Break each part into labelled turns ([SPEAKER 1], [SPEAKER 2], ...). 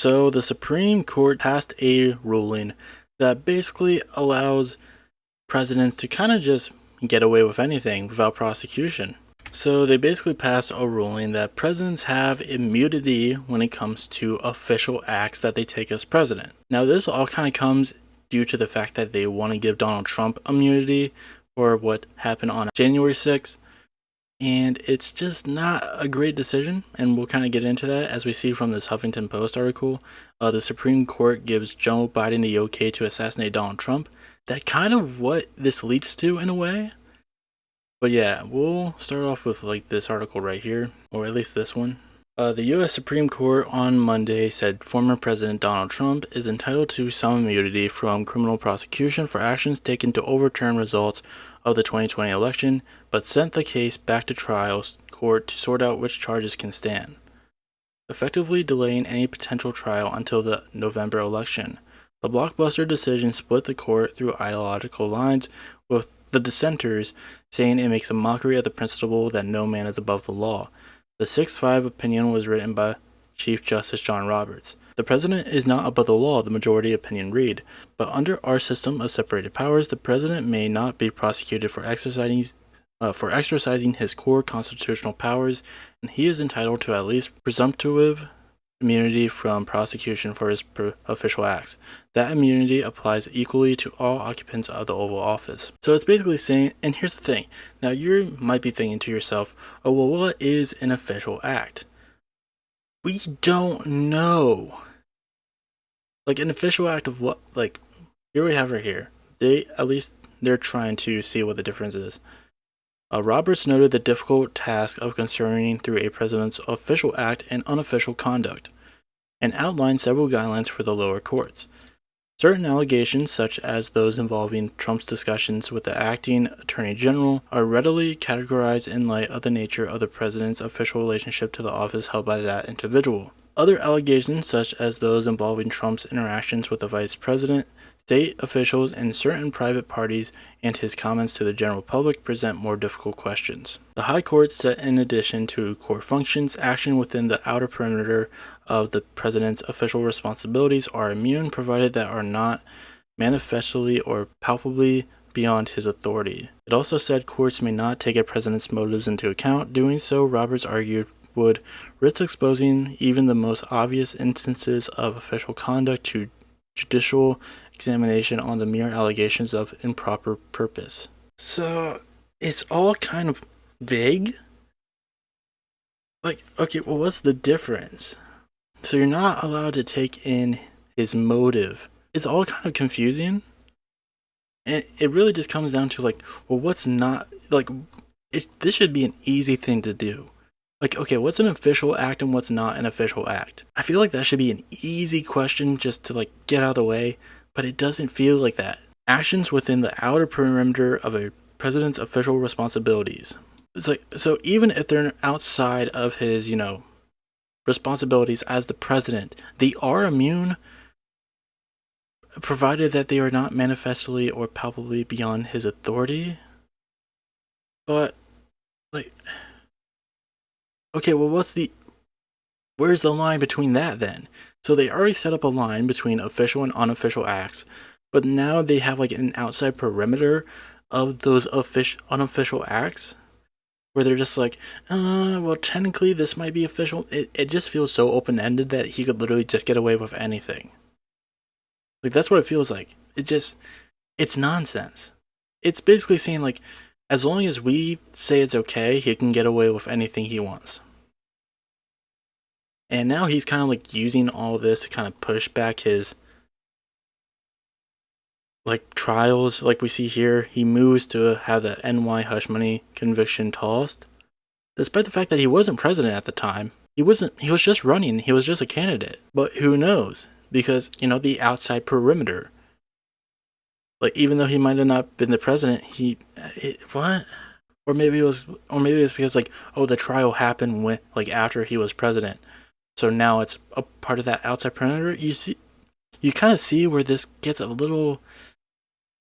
[SPEAKER 1] So the Supreme Court passed a ruling that basically allows presidents to kind of just get away with anything without prosecution. So they basically passed a ruling that presidents have immunity when it comes to official acts that they take as president. Now this all kind of comes due to the fact that they want to give Donald Trump immunity for what happened on January 6th. And it's just not a great decision, and we'll kind of get into that as we see from this Huffington Post article. The Supreme Court gives Joe Biden the okay to assassinate Donald Trump. That kind of what this leads to in a way. But yeah, we'll start off with like this article right here, or at least this one. The U.S. Supreme Court on Monday said former President Donald Trump is entitled to some immunity from criminal prosecution for actions taken to overturn results of the 2020 election, but sent the case back to trial court to sort out which charges can stand, effectively delaying any potential trial until the November election. The blockbuster decision split the court through ideological lines, with the dissenters saying it makes a mockery of the principle that no man is above the law. The 6-5 opinion was written by Chief Justice John Roberts. The president is not above the law, the majority opinion read, but under our system of separated powers, the president may not be prosecuted for exercising his core constitutional powers, and he is entitled to at least presumptive immunity from prosecution for his official acts. That immunity applies equally to all occupants of the Oval Office. So it's basically saying, and here's the thing, now you might be thinking to yourself, oh well, what is an official act? We don't know. Like an official act of what? Like, here we have right here. They're trying to see what the difference is. Roberts noted the difficult task of concerning through a president's official act and unofficial conduct, and outlined several guidelines for the lower courts. Certain allegations, such as those involving Trump's discussions with the acting attorney general, are readily categorized in light of the nature of the president's official relationship to the office held by that individual. Other allegations, such as those involving Trump's interactions with the vice president, state officials, and certain private parties, and his comments to the general public, present more difficult questions. The High Court said in addition to core functions, action within the outer perimeter of the president's official responsibilities are immune, provided that are not manifestly or palpably beyond his authority. It also said courts may not take a president's motives into account. Doing so, Roberts argued, would risk exposing even the most obvious instances of official conduct to judicial examination on the mere allegations of improper purpose. So it's all kind of vague. Like, okay, well, what's the difference? So you're not allowed to take in his motive. It's all kind of confusing. And it really just comes down to like, well, what's not, like, this should be an easy thing to do. Like, okay, what's an official act and what's not an official act? I feel like that should be an easy question just to like get out of the way, but it doesn't feel like that. Actions within the outer perimeter of a president's official responsibilities. It's like, so even if they're outside of his, responsibilities as the president, they are immune, provided that they are not manifestly or palpably beyond his authority. But, like, okay, well, where's the line between that then? So they already set up a line between official and unofficial acts, but now they have like an outside perimeter of those unofficial acts where they're just like, well, technically this might be official. It just feels so open-ended that he could literally just get away with anything. Like, that's what it feels like. It's nonsense. It's basically saying like, as long as we say it's okay, he can get away with anything he wants. And now he's kind of like using all this to kind of push back his like trials. Like we see here, he moves to have the NY hush money conviction tossed, despite the fact that he wasn't president at the time. He was just running. He was just a candidate. But who knows? Because, the outside perimeter. Like, even though he might have not been the president, what? Or maybe it's because like, oh, the trial happened when, like, after he was president. So now it's a part of that outside perimeter. You kind of see where this gets a little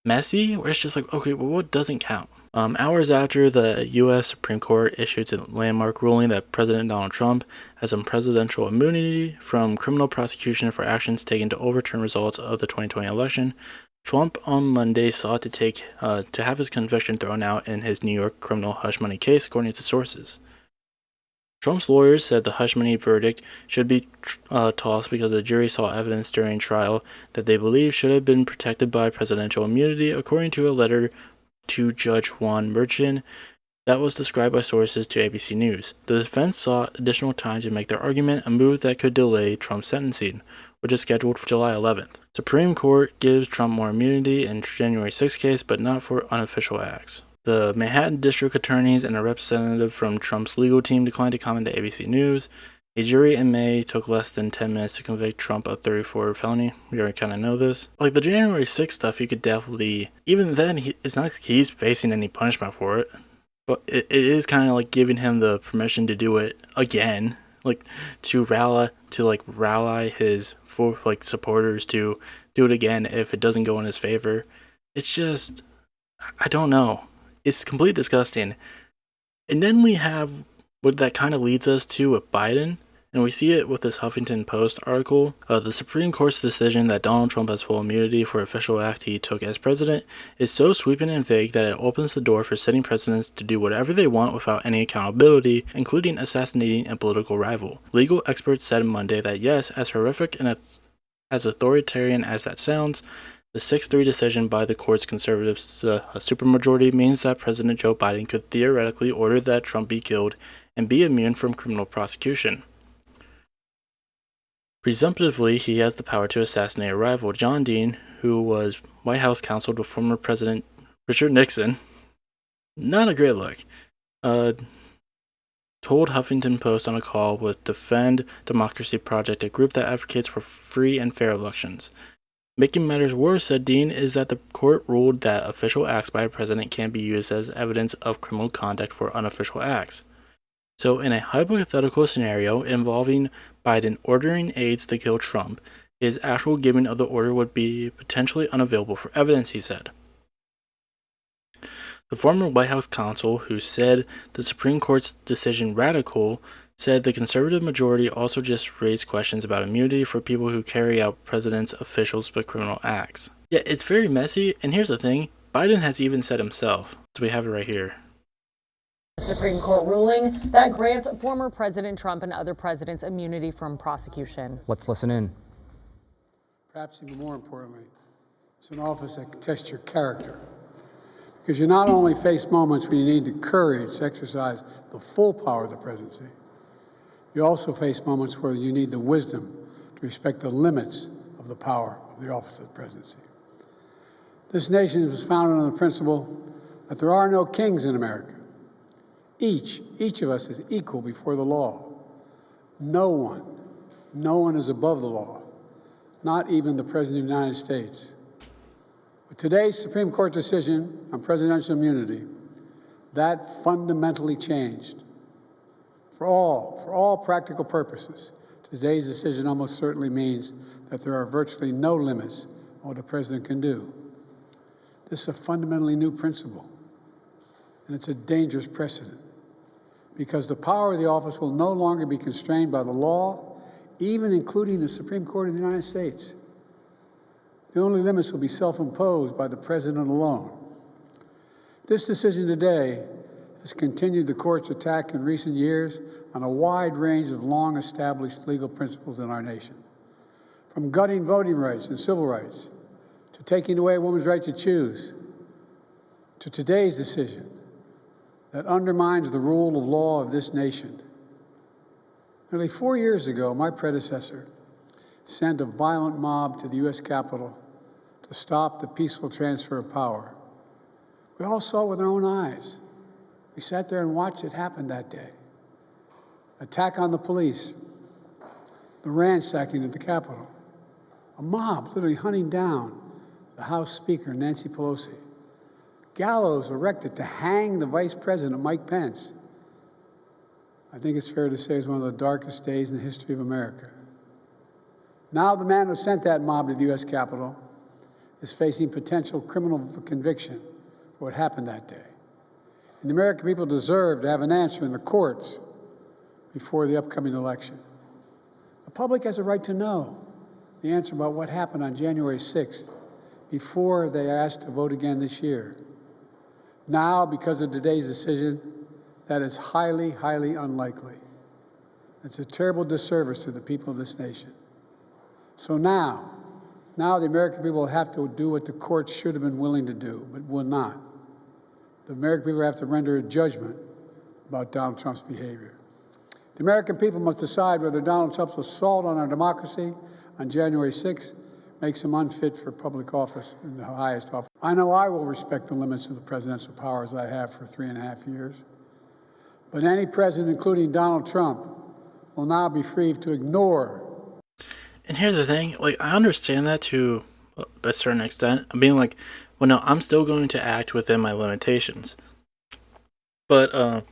[SPEAKER 1] messy, where it's just like, okay, well, what doesn't count? Hours after the U.S. Supreme Court issued a landmark ruling that President Donald Trump has some presidential immunity from criminal prosecution for actions taken to overturn results of the 2020 election, Trump on Monday sought to have his conviction thrown out in his New York criminal hush money case, according to sources. Trump's lawyers said the hush money verdict should be tossed because the jury saw evidence during trial that they believe should have been protected by presidential immunity, according to a letter to Judge Juan Merchan that was described by sources to ABC News. The defense sought additional time to make their argument, a move that could delay Trump's sentencing, which is scheduled for July 11th. Supreme Court gives Trump more immunity in January 6th case, but not for unofficial acts. The Manhattan District Attorneys and a representative from Trump's legal team declined to comment to ABC News. A jury in May took less than 10 minutes to convict Trump of 34 felony. We already kind of know this. Like the January 6th stuff, you could definitely, even then, it's not like he's facing any punishment for it. But it is kind of like giving him the permission to do it again, like to rally his supporters to do it again if it doesn't go in his favor. It's just, I don't know. It's completely disgusting. And then we have what that kind of leads us to with Biden, and we see it with this Huffington Post article. The Supreme Court's decision that Donald Trump has full immunity for official act he took as president is so sweeping and vague that it opens the door for sitting presidents to do whatever they want without any accountability, including assassinating a political rival. Legal experts said Monday that yes, as horrific and as authoritarian as that sounds, the 6-3 decision by the court's conservative supermajority means that President Joe Biden could theoretically order that Trump be killed and be immune from criminal prosecution. Presumptively, he has the power to assassinate a rival. John Dean, who was White House counsel to former President Richard Nixon, not a great look, told Huffington Post on a call with Defend Democracy Project, a group that advocates for free and fair elections. Making matters worse, said Dean, is that the court ruled that official acts by a president can be used as evidence of criminal conduct for unofficial acts. So in a hypothetical scenario involving Biden ordering aides to kill Trump, his actual giving of the order would be potentially unavailable for evidence, he said. The former White House counsel, who said the Supreme Court's decision radical, said the conservative majority also just raised questions about immunity for people who carry out president's officials but criminal acts. Yeah, it's very messy, and here's the thing, Biden has even said himself, so we have it right here.
[SPEAKER 2] Supreme Court ruling that grants former President Trump and other presidents immunity from prosecution.
[SPEAKER 3] Let's listen in.
[SPEAKER 4] Perhaps even more importantly, it's an office that can test your character. Because you not only face moments when you need the courage to exercise the full power of the presidency, you also face moments where you need the wisdom to respect the limits of the power of the office of the presidency. This nation was founded on the principle that there are no kings in America. Each of us is equal before the law. No one is above the law, not even the President of the United States. With today's Supreme Court decision on presidential immunity, that fundamentally changed. For all practical purposes, today's decision almost certainly means that there are virtually no limits on what a president can do. This is a fundamentally new principle, and it's a dangerous precedent, because the power of the office will no longer be constrained by the law, even including the Supreme Court of the United States. The only limits will be self-imposed by the president alone. This decision today has continued the court's attack in recent years on a wide range of long-established legal principles in our nation, from gutting voting rights and civil rights, to taking away a woman's right to choose, to today's decision that undermines the rule of law of this nation. Nearly 4 years ago, my predecessor sent a violent mob to the U.S. Capitol to stop the peaceful transfer of power. We all saw it with our own eyes. We sat there and watched it happen that day. Attack on the police, the ransacking at the Capitol, a mob literally hunting down the House Speaker, Nancy Pelosi, gallows erected to hang the Vice President, Mike Pence. I think it's fair to say it's one of the darkest days in the history of America. Now the man who sent that mob to the U.S. Capitol is facing potential criminal conviction for what happened that day. And the American people deserve to have an answer in the courts before the upcoming election. The public has a right to know the answer about what happened on January 6th before they are asked to vote again this year. Now, because of today's decision, that is highly, highly unlikely. It's a terrible disservice to the people of this nation. So now the American people have to do what the courts should have been willing to do, but will not. The American people have to render a judgment about Donald Trump's behavior. The American people must decide whether Donald Trump's assault on our democracy on January 6th makes him unfit for public office in the highest office. I know I will respect the limits of the presidential powers I have for 3.5 years. But any president, including Donald Trump, will now be free to ignore.
[SPEAKER 1] And here's the thing, like, I understand that to a certain extent. I'm being like, well, no, I'm still going to act within my limitations. But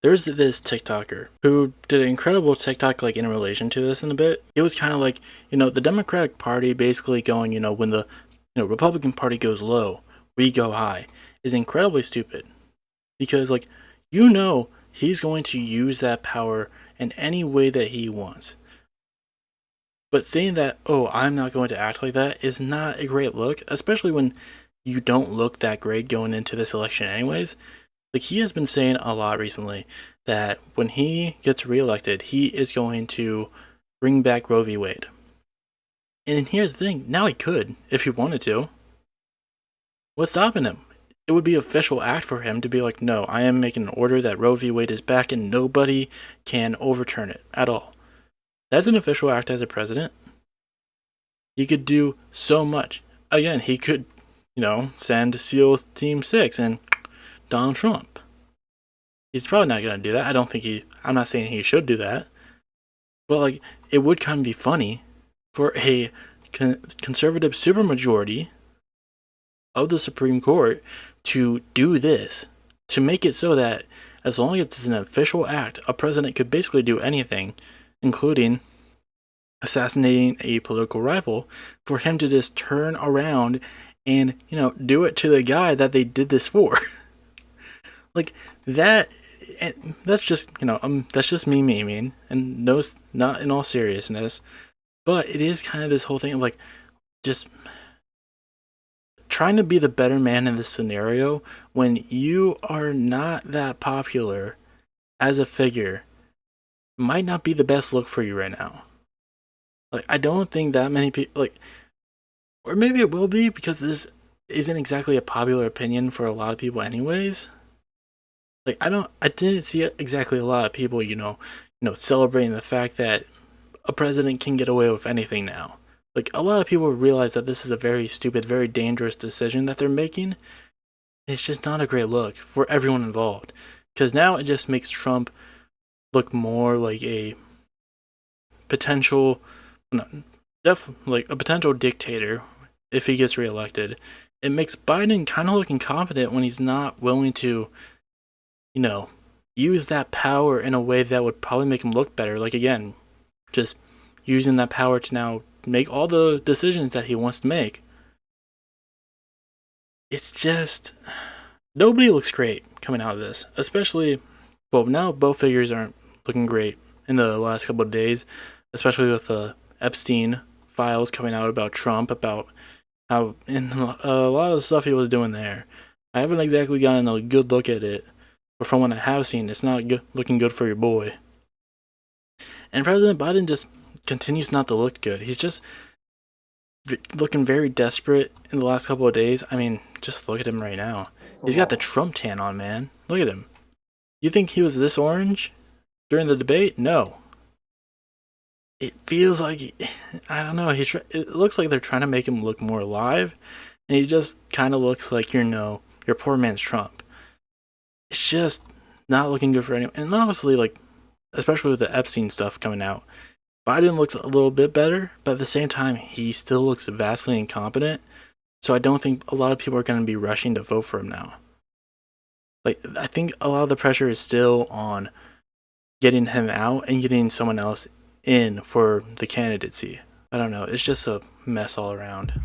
[SPEAKER 1] there's this TikToker who did an incredible TikTok, like, in relation to this in a bit. It was kind of like, the Democratic Party basically going, when the Republican Party goes low, we go high, is incredibly stupid. Because, like, he's going to use that power in any way that he wants. But saying that, oh, I'm not going to act like that is not a great look, especially when you don't look that great going into this election anyways. Like, he has been saying a lot recently that when he gets reelected, he is going to bring back Roe v. Wade. And here's the thing, now he could, if he wanted to. What's stopping him? It would be an official act for him to be like, no, I am making an order that Roe v. Wade is back and nobody can overturn it at all. That's an official act as a president. He could do so much. Again, he could, send SEAL Team 6 and Donald Trump. He's probably not going to do that. I'm not saying he should do that. But, like, it would kind of be funny for a conservative supermajority of the Supreme Court to do this, to make it so that as long as it's an official act, a president could basically do anything, including assassinating a political rival, for him to just turn around and, do it to the guy that they did this for. Like, that's just, that's just me memeing, and no, not in all seriousness, but it is kind of this whole thing of, like, just trying to be the better man in this scenario when you are not that popular as a figure might not be the best look for you right now. Like, I don't think that many people, like, or maybe it will be because this isn't exactly a popular opinion for a lot of people anyways. Like, I didn't see exactly a lot of people, celebrating the fact that a president can get away with anything now. Like, a lot of people realize that this is a very stupid, very dangerous decision that they're making. It's just not a great look for everyone involved. Because now it just makes Trump look more like a potential, like a potential dictator if he gets reelected. It makes Biden kind of look incompetent when he's not willing to, use that power in a way that would probably make him look better. Like, again, just using that power to now make all the decisions that he wants to make. It's just, nobody looks great coming out of this, especially, well, now both figures aren't looking great in the last couple of days, especially with the Epstein files coming out about Trump, about how, in a lot of the stuff he was doing there. I haven't exactly gotten a good look at it, but from what I have seen, it's not looking good for your boy. And President Biden just continues not to look good. He's just looking very desperate in the last couple of days. I mean, just look at him right now. He's got the Trump tan on, man. Look at him. You think he was this orange during the debate? No. It feels like, I don't know, it looks like they're trying to make him look more alive, and he just kind of looks like, your poor man's Trump. It's just not looking good for anyone. And obviously, like, especially with the Epstein stuff coming out, Biden looks a little bit better, but at the same time, he still looks vastly incompetent. So I don't think a lot of people are going to be rushing to vote for him now. Like, I think a lot of the pressure is still on getting him out and getting someone else in for the candidacy. I don't know. It's just a mess all around.